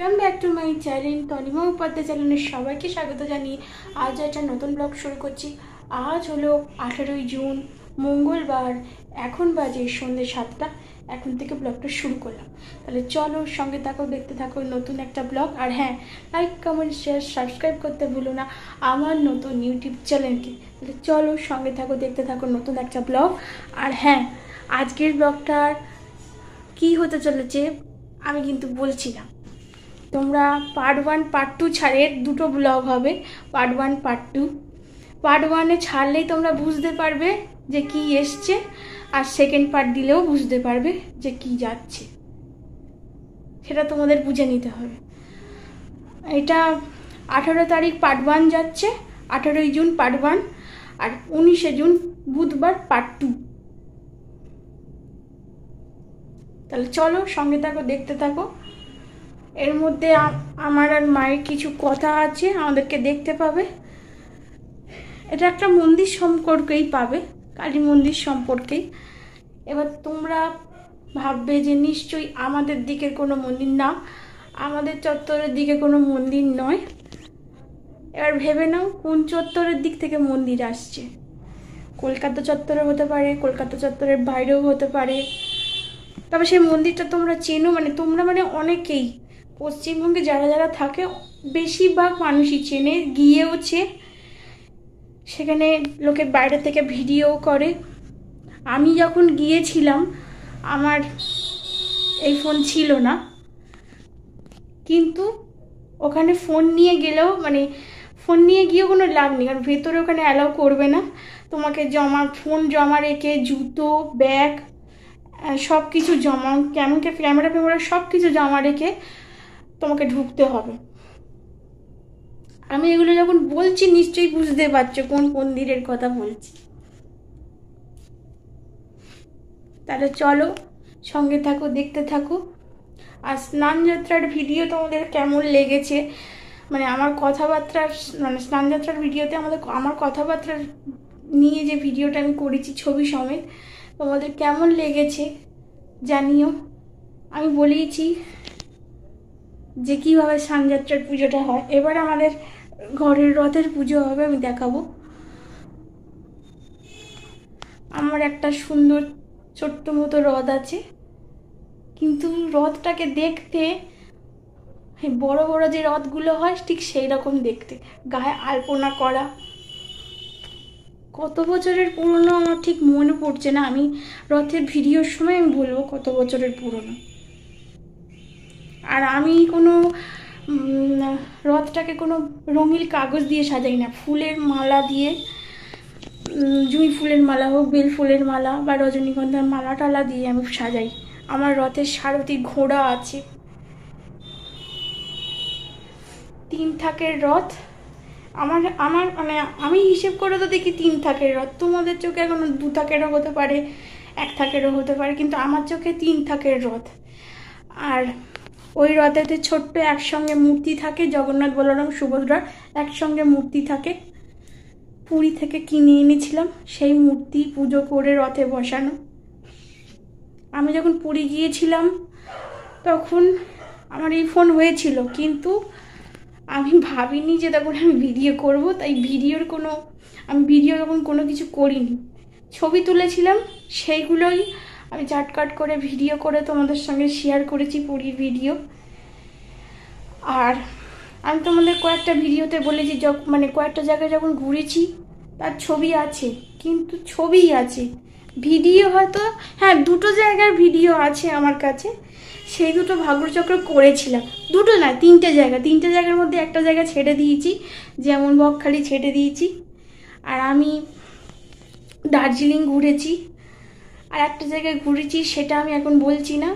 Welcome back to my channel Tanima Upadhyay চ্যানেলে সবাইকে স্বাগত জানিয়ে আজ একটা নতুন ব্লগ শুরু করছি। আজ হলো 18ই জুন, মঙ্গলবার। এখন বাজে সন্ধ্যে 7টা। এখন থেকে ব্লগটা শুরু করলাম। তাহলে চলো সঙ্গে থাকো, দেখতে থাকো নতুন একটা ব্লগ। আর হ্যাঁ, লাইক কমেন্ট শেয়ার সাবস্ক্রাইব করতে ভুলো না আমার নতুন ইউটিউব চ্যানেলকে। তাহলে চলো সঙ্গে থাকো, দেখতে থাকো নতুন একটা ব্লগ। আর হ্যাঁ, আজকের ব্লগটার কী হতে চলেছে আমি কিন্তু বলছি না। তোমরা পার্ট 1 পার্ট 2 ছাড়ে দুটো ব্লগ হবে, পার্ট 1 পার্ট 2। পার্ট 1-এ ছাড়লেই তোমরা বুঝতে পারবে যে কি এসছে, আর সেকেন্ড পার্ট দিলেও বুঝতে পারবে যে কি যাচ্ছে, সেটা তোমাদের বুঝে নিতে হবে। এটা 18 তারিখ পার্ট 1 যাচ্ছে, 18ই জুন পার্ট 1, আর 19শে জুন বুধবার পার্ট 2। তাহলে চলো সঙ্গে থাকো, দেখতে থাকো। এর মধ্যে আমার আর মায়ের কিছু কথা আছে, আমাদেরকে দেখতে পাবে। এটা একটা মন্দির সম্পর্কেই পাবে, কালী মন্দির সম্পর্কেই। এবার তোমরা ভাববে যে নিশ্চয়ই আমাদের দিকের কোনো মন্দির, না, আমাদের চত্বরের দিকে কোনো মন্দির নয়। এবার ভেবে নাও কোন চত্বরের দিক থেকে মন্দির আসছে। কলকাতা চত্বরে হতে পারে, কলকাতা চত্বরের বাইরেও হতে পারে। তবে সেই মন্দিরটা তোমরা চেনো, তোমরা অনেকেই পশ্চিমবঙ্গে যারা যারা থাকে বেশিরভাগ মানুষই চেনে, গিয়েওছে। সেখানে লোকে বাইরে থেকে ভিডিও করে। আমি যখন গিয়েছিলাম আমার এই ফোন ছিল না, কিন্তু ওখানে ফোন নিয়ে গেলেও ফোন নিয়ে গিয়েও কোনো লাভ নেই, কারণ ভেতরে ওখানে অ্যালাউ করবে না। তোমাকে ফোন জমা রেখে জুতো, ব্যাগ সব কিছু জমা, ক্যামেরা সব কিছু জমা রেখে তোমাকে ঢুকতে হবে। আমি এগুলো যখন বলছি নিশ্চয়ই বুঝতে পারছো কোন মন্দিরের কথা বলছি। তাহলে চলো সঙ্গে থাকো, দেখতে থাকো। আর স্নানযাত্রার ভিডিও তোমাদের কেমন লেগেছে, আমার কথাবার্তা, স্নানযাত্রার ভিডিওতে আমার কথাবার্তা নিয়ে যে ভিডিওটা আমি করেছি ছবি সমেত, তোমাদের কেমন লেগেছে জানিও। আমি বলেইছি যে কীভাবে স্নানযাত্রার পুজোটা হয়। এবার আমাদের ঘরের রথের পুজো হবে, আমি দেখাবো। আমার একটা সুন্দর ছোট্ট মতো রথ আছে, কিন্তু রথটাকে দেখতে বড় বড় যে রথগুলো হয় ঠিক সেই রকম দেখতে, গায়ে আলপনা করা। কত বছরের পুরনো আমার ঠিক মনে পড়ছে না, আমি রথের ভিডিওর সময় আমি বলবো কত বছরের পুরনো। আর আমি কোনো রথটাকে কোনো রঙিন কাগজ দিয়ে সাজাই না, ফুলের মালা দিয়ে, জুঁই ফুলের মালা হোক, বেল ফুলের মালা বা রজনীগন্ধার মালা টালা দিয়ে আমি সাজাই। আমার রথের সারথি ঘোড়া আছে। 3 থাকের রথ আমার আমি হিসেব করে তো দেখি 3 থাকের রথ। তোমাদের চোখে এখন 2 থাকেরও হতে পারে, 1 থাকেরও হতে পারে, কিন্তু আমার চোখে 3 থাকের রথ। আর ওই রথেতে ছোট্ট একসঙ্গে মূর্তি থাকে, জগন্নাথ বলরাম সুভদ্রার একসঙ্গে মূর্তি থাকে। পুরী থেকে কিনে এনেছিলাম সেই মূর্তি, পুজো করে রথে বসানো। আমি যখন পুরী গিয়েছিলাম তখন আমার এই ফোন হয়েছিল, কিন্তু আমি ভাবিনি যে তখন আমি ভিডিও করব, তাই আমি ভিডিও যখন কোনো কিছু করিনি, ছবি তুলেছিলাম, সেইগুলোই আমি চাটকাট করে ভিডিও করে তোমাদের সঙ্গে শেয়ার করেছি, পুরীর ভিডিও। আর আমি তোমাদের কয়েকটা ভিডিওতে বলেছি, কয়েকটা জায়গায় যখন ঘুরেছি তার ছবি আছে, কিন্তু ছবিই আছে, ভিডিও হয়তো, হ্যাঁ 2টো জায়গার ভিডিও আছে আমার কাছে। সেই 2টো ভাগ্যচক্র করেছিলাম, 2টো না 3টে জায়গা, 3টে জায়গার মধ্যে একটা জায়গা ছেড়ে দিয়েছি, যেমন বকখালি ছেড়ে দিয়েছি। আর আমি দার্জিলিং ঘুরেছি, আর একটা জায়গায় ঘুরেছি সেটা আমি এখন বলছি না।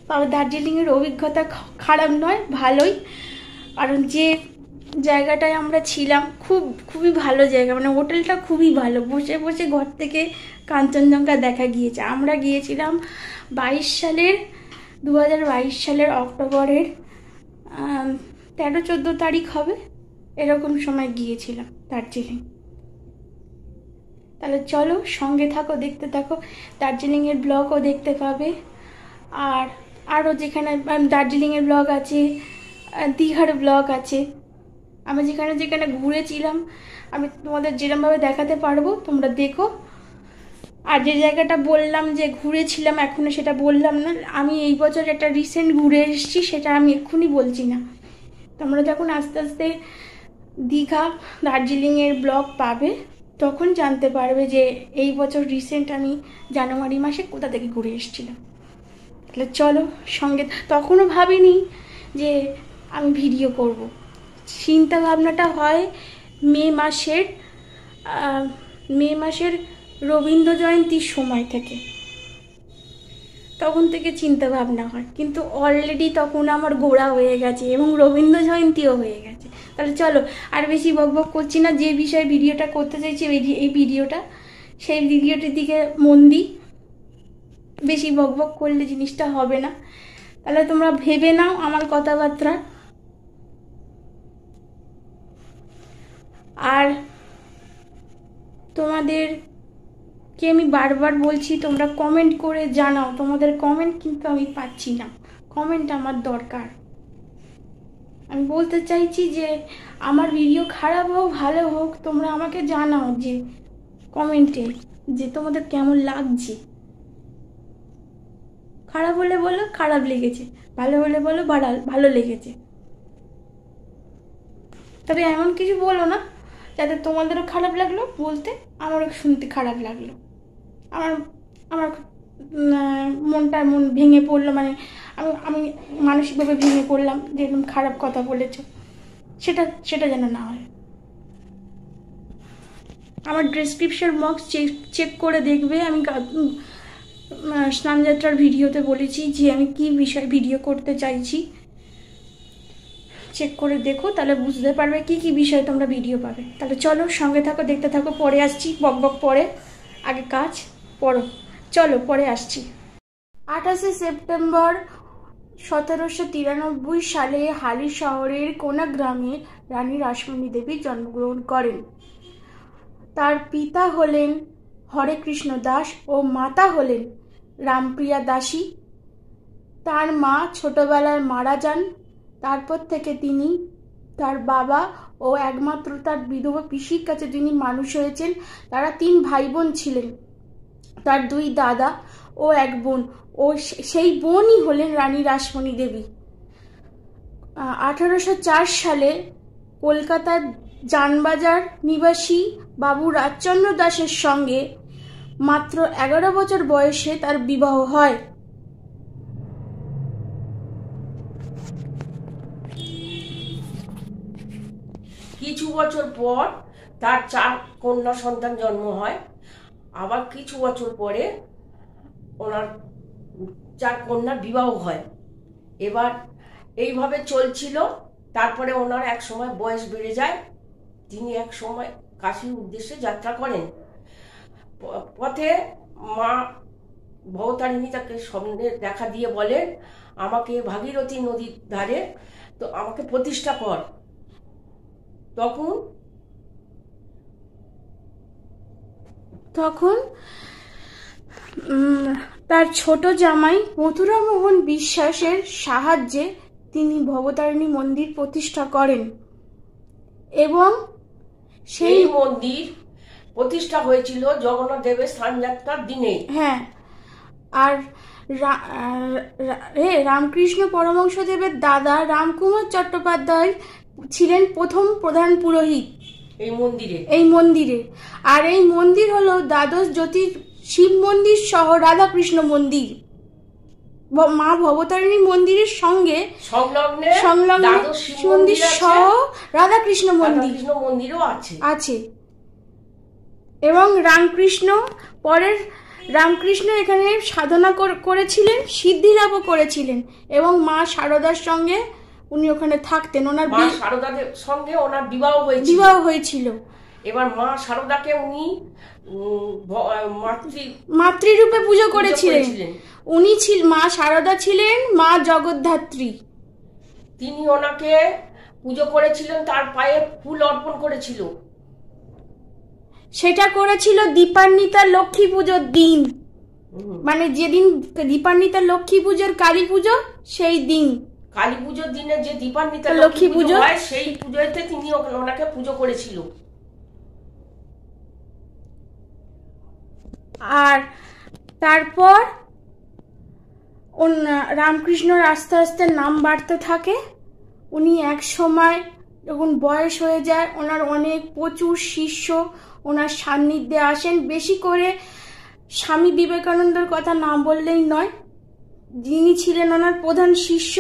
তবে দার্জিলিংয়ের অভিজ্ঞতা খারাপ নয়, ভালোই, কারণ যে জায়গাটায় আমরা ছিলাম খুবই ভালো জায়গা, হোটেলটা খুবই ভালো, বসে বসে ঘর থেকে কাঞ্চনজঙ্ঘা দেখা গিয়েছে। আমরা গিয়েছিলাম 2022 সালের অক্টোবরের 13-14 তারিখ হবে, এরকম সময় গিয়েছিলাম দার্জিলিং। তাহলে চলো সঙ্গে থাকো, দেখতে থাকো, দার্জিলিংয়ের ব্লগও দেখতে পাবে। আর আরও যেখানে দার্জিলিংয়ের ব্লগ আছে, দীঘার ব্লগ আছে, আমি যেখানে যেখানে ঘুরেছিলাম আমি তোমাদের যেরকমভাবে দেখাতে পারবো তোমরা দেখো। আর যে জায়গাটা বললাম যে ঘুরেছিলাম এখনো সেটা বললাম না, আমি এই বছর একটা রিসেন্ট ঘুরে এসেছি, সেটা আমি এক্ষুনি বলছি না। তোমরা যখন আস্তে আস্তে দীঘা দার্জিলিংয়ের ব্লগ পাবে তখন জানতে পারবে যে এই বছর রিসেন্ট আমি জানুয়ারি মাসে কোথা থেকে ঘুরে এসেছিলাম। তাহলে চলো সঙ্গে। তখনও ভাবিনি যে আমি ভিডিও করব, চিন্তা ভাবনাটা হয় মে মাসের রবীন্দ্র জয়ন্তীর সময় থেকে, তখন থেকে চিন্তা ভাবনা হয়, কিন্তু অলরেডি তখন আমার গোড়া হয়ে গেছে এবং রবীন্দ্র জয়ন্তীও হয়ে গেছে। তাহলে চলো আর বেশি বকবক করছি না, যে বিষয়ে ভিডিওটা করতে চাইছি এই ভিডিওটা, সেই ভিডিওটির দিকে মন দিই। বেশি বকবক করলে জিনিসটা হবে না, তাহলে তোমরা ভেবে নাও আমার কথাবার্তা। আর তোমাদেরকে আমি বারবার বলছি তোমরা কমেন্ট করে জানাও, তোমাদের কমেন্ট কিন্তু আমি পাচ্ছি না, কমেন্ট আমার দরকার। আমি বলতে চাইছি যে আমার ভিডিও খারাপ হোক ভালো হোক তোমরা আমাকে জানাও যে কমেন্টে যে তোমাদের কেমন লাগছে। খারাপ হলে বলো খারাপ লেগেছে, ভালো হলে বলো ভালো লেগেছে, তবে এমন কিছু বলো না যাতে তোমাদেরও খারাপ লাগলো বলতে, আমারও শুনতে খারাপ লাগলো, আমার মন ভেঙে পড়লো, মানে আমি মানসিকভাবে ভেঙে পড়লাম যে এরকম খারাপ কথা বলেছো, সেটা যেন না হয়। আমার ডেসক্রিপশন বক্স চেক করে দেখবে, আমি স্নানযাত্রার ভিডিওতে বলেছি যে আমি কি বিষয় ভিডিও করতে চাইছি, চেক করে দেখো, তাহলে বুঝতে পারবে কি কি বিষয় তোমরা ভিডিও পাবে। তাহলে চলো সঙ্গে থাকো, দেখতে থাকো, পরে আসছি, বক পরে, আগে কাজ পড়ো, চলো পরে আসছি। 28শে সেপ্টেম্বর 1793 সালে হালি শহরের কোনা গ্রামে রানী রাসমণি দেবী জন্মগ্রহণ করেন। তার পিতা হলেন হরে কৃষ্ণ দাস ও মাতা হলেন রামপ্রিয়া দাসী। তার মা ছোটবেলায় মারা যান, তারপর থেকে তিনি তার বাবা ও একমাত্র তার বিধবা পিসির কাছে তিনি মানুষ হয়েছেন। তারা 3 ভাই বোন ছিলেন, তার 2 দাদা ও 1 বোন, ও সেই বোনই হলেন রানী রাসমণি দেবী। 1804 সালে কলকাতার জানবাজার নিবাসী বাবু রাজচন্দ্র দাসের সঙ্গে মাত্র 11 বছর বয়সে তার বিবাহ হয়। কিছু বছর পর তার 4 কন্যা সন্তান জন্ম হয়। আবার কিছু বছর পরে ওনার 4 কন্যার বিবাহ হয়। এবার এইভাবে চলছিল। তারপরে ওনার এক সময় বয়স বেড়ে যায়, তিনি এক সময় কাশীর উদ্দেশ্যে যাত্রা করেন। পথে মা ভবতারিণী তাকে স্বপ্নে দেখা দিয়ে বলেন, আমাকে ভাগীরথী নদীর ধারে তো আমাকে প্রতিষ্ঠা কর। তখন তার ছোট জামাই মথুরামোহন বিশ্বাসের সাহায্যে তিনি ভবতারিণী মন্দির প্রতিষ্ঠা করেন এবং সেই মন্দির প্রতিষ্ঠা হয়েছিল জগন্নাথ দেবের স্নানযাত্রার দিনে। হ্যাঁ, আর রামকৃষ্ণ পরমহংসদেবের দাদা রামকুমার চট্টোপাধ্যায় ছিলেন প্রথম প্রধান পুরোহিত এই মন্দিরে। আর এই মন্দির হলো দ্বাদশ জ্যোতির শিব মন্দির সহ রাধাকৃষ্ণ মন্দির। মা ভবতারিণী মন্দিরের সঙ্গে সংলগ্ন মন্দির সহ রাধাকৃষ্ণ মন্দিরও আছে। এবং রামকৃষ্ণ এখানে সাধনা করেছিলেন, সিদ্ধি লাভও করেছিলেন এবং মা শারদার সঙ্গে উনি ওখানে থাকতেন। ওনার শারদার সঙ্গে ওনার বিবাহ হয়েছিল। এবার মা শারদাকে উনি মাতৃরূপে পুজো করেছিলেন। উনি মা শারদা ছিলেন মা জগদ্ধাত্রী। তিনি ওনাকে পুজো করেছিলেন, তার পায়ে ফুল অর্পণ করেছিল। সেটা করেছিল দীপান্বিতা লক্ষ্মী পুজোর দিন। মানে যেদিন দীপান্বিতা লক্ষ্মী পুজোর কালী পুজো সেই দিন, কালী পুজোর দিনে যে দীপান্বিতা লক্ষ্মী পুজো হয় সেই পুজোতে তিনি ওনাকে পুজো করেছিল। আর তারপর রামকৃষ্ণর আস্তে আস্তে নাম বাড়তে থাকে। উনি এক সময় যখন বয়স হয়ে যায় ওনার অনেক প্রচুর শিষ্য ওনার সান্নিধ্যে আসেন। বেশি করে স্বামী বিবেকানন্দের কথা না বললেই নয়, যিনি ছিলেন ওনার প্রধান শিষ্য।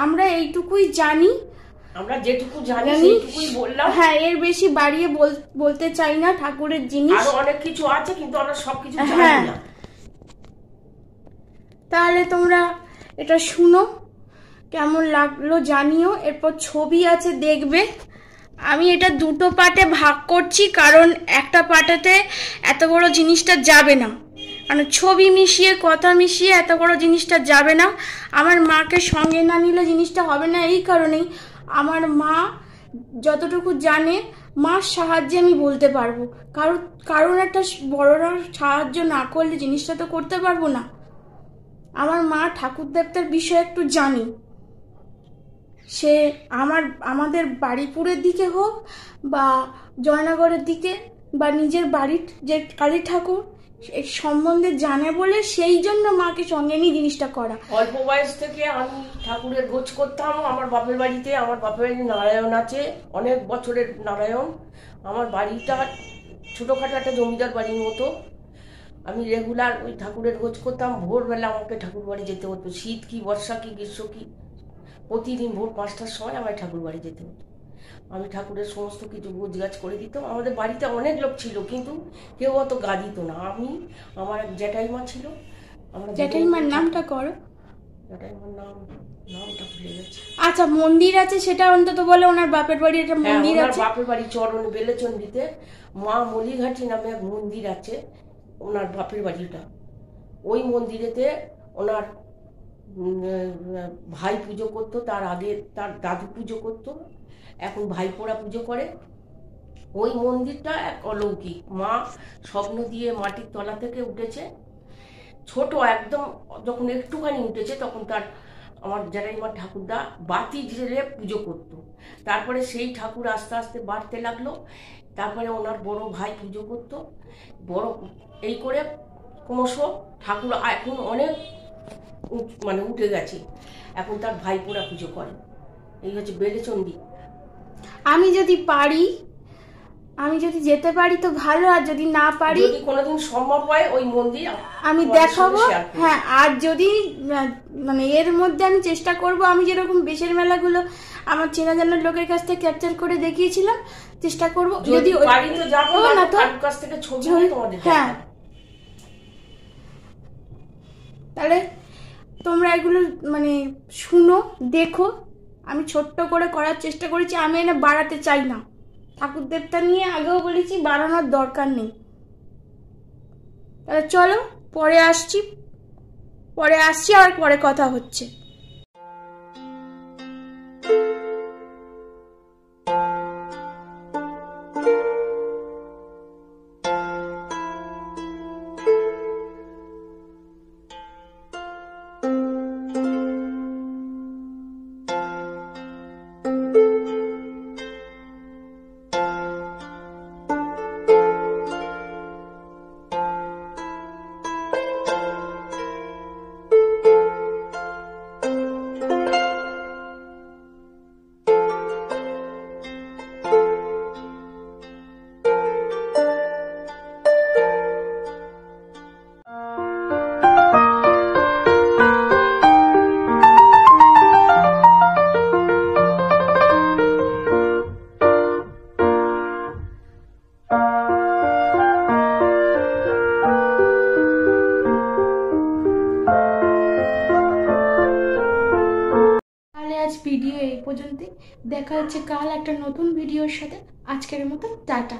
আমরা এইটুকুই জানি, আমরা যেটুকু জানি সেইটুকুই বললাম। হ্যাঁ, এর বেশি বাড়িয়ে বলতে চাই না। ঠাকুরের জিনিস আরো অনেক কিছু আছে কিন্তু আমরা সবকিছু জানি না। তাহলে তোমরা এটা শুনো, কেমন লাগলো জানিও। এরপর ছবি আছে দেখবে। আমি এটা দুটো পার্টে ভাগ করছি কারণ একটা পার্টেতে এত বড় জিনিসটা যাবে না, মানে ছবি মিশিয়ে কথা মিশিয়ে এত বড় জিনিসটা যাবে না। আমার মাকে সঙ্গে না নিলে জিনিসটা হবে না। এই কারণেই আমার মা যতটুকু জানে মার সাহায্যে আমি বলতে পারবো। কারণ একটা বড়রা সাহায্য না করলে জিনিসটা তো করতে পারবো না। আমার মা ঠাকুর দেবতার বিষয়ে একটু জানি, সে আমাদের বাড়িপুরের দিকে হোক বা জয়নগরের দিকে বা নিজের বাড়ির যে কালী ঠাকুর এই সম্বন্ধে জানে বলে সেই জন্য মাকে সঙ্গে নিয়ে জিনিসটা করা। অল্প বয়স থেকে আমি ঠাকুরের গোছ করতাম আমার বাপের বাড়িতে। আমার বাপের বাড়ি নারায়ণ আছে, অনেক বছরের নারায়ণ। আমার বাড়িটা ছোটোখাটো একটা জমিদার বাড়ির মতো। আমি রেগুলার ওই ঠাকুরের গোছ করতাম। ভোরবেলা আমাকে ঠাকুর বাড়ি যেতে হতো, শীত কি বর্ষা কি গ্রীষ্ম কি, প্রতিদিন ভোর 5টার সময় আমার ঠাকুর বাড়ি যেতে হতো। আমি ঠাকুরের সমস্ত কিছু গোছগাছ করে দিতাম। আমাদের বাড়িতে অনেক লোক ছিল কিন্তু কেউ অত গা দিত না। আমি, আমার এক জ্যাঠাইমা ছিল। আমরা জ্যাঠাইমার নামটা করো। জ্যাঠাইমার নামটা ভুলে গেছি। আচ্ছা, মন্দির আছে সেটা অন্তত বলে। ওনার বাপের বাড়ি একটা মন্দির আছে। বাপের বাড়ি চরণ বেলেচন্ডিতে মা মলিঘাটি নামে এক মন্দির আছে ওনার বাপের বাড়িটা। ওই মন্দিরেতে ওনার ভাই পুজো করতো, তার আগে তার দাদু পুজো করতো, এখন ভাইপোরা পুজো করে। ওই মন্দিরটা এক অলৌকিক। মা স্বপ্ন দিয়ে মাটির তলা থেকে উঠেছে, ছোট একদম, যখন একটুখানি উঠেছে তখন তার আমার জ্যাঠাইমার ঠাকুরদা বাতি জ্বেলে পুজো করতো। তারপরে সেই ঠাকুর আস্তে আস্তে বাড়তে লাগলো। তারপরে ওনার বড় ভাই পুজো করতো, বড় এই করে ক্রমশ ঠাকুর এখন অনেক মানে উঠে গেছে। এখন তার ভাইপোরা পুজো করে। এই হচ্ছে বেলেচন্ডী। আমি যদি পারি, আমি যদি যেতে পারি তো ভালো, আর যদি না পারি, যদি কোনোদিন সম্ভব হয় ওই মন্দির আমি দেখাবো। হ্যাঁ, আর যদি মানে এর মধ্যে আমি চেষ্টা করব, আমি যেরকম বেশের মেলাগুলো আমার চেনা জানার লোকের কাছ থেকে ক্যাপচার করে দেখিয়েছিলাম, চেষ্টা করব। যদি পারি তো যাবো না, তো তার কাছ থেকে ছবি তোমাদের। হ্যাঁ, তাহলে তোমরা এগুলো মানে শুনো, দেখো। আমি ছোট্ট করে করার চেষ্টা করেছি, আমি এনে বাড়াতে চাই না। ঠাকুর দেবতা নিয়ে আগেও বলেছি বাড়ানোর দরকার নেই। তাহলে চলো পরে আসছি আর পরে কথা হচ্ছে। ভিডিও এই পর্যন্তই। দেখা হচ্ছে কাল একটা নতুন ভিডিওর সাথে। আজকের মতো টাটা।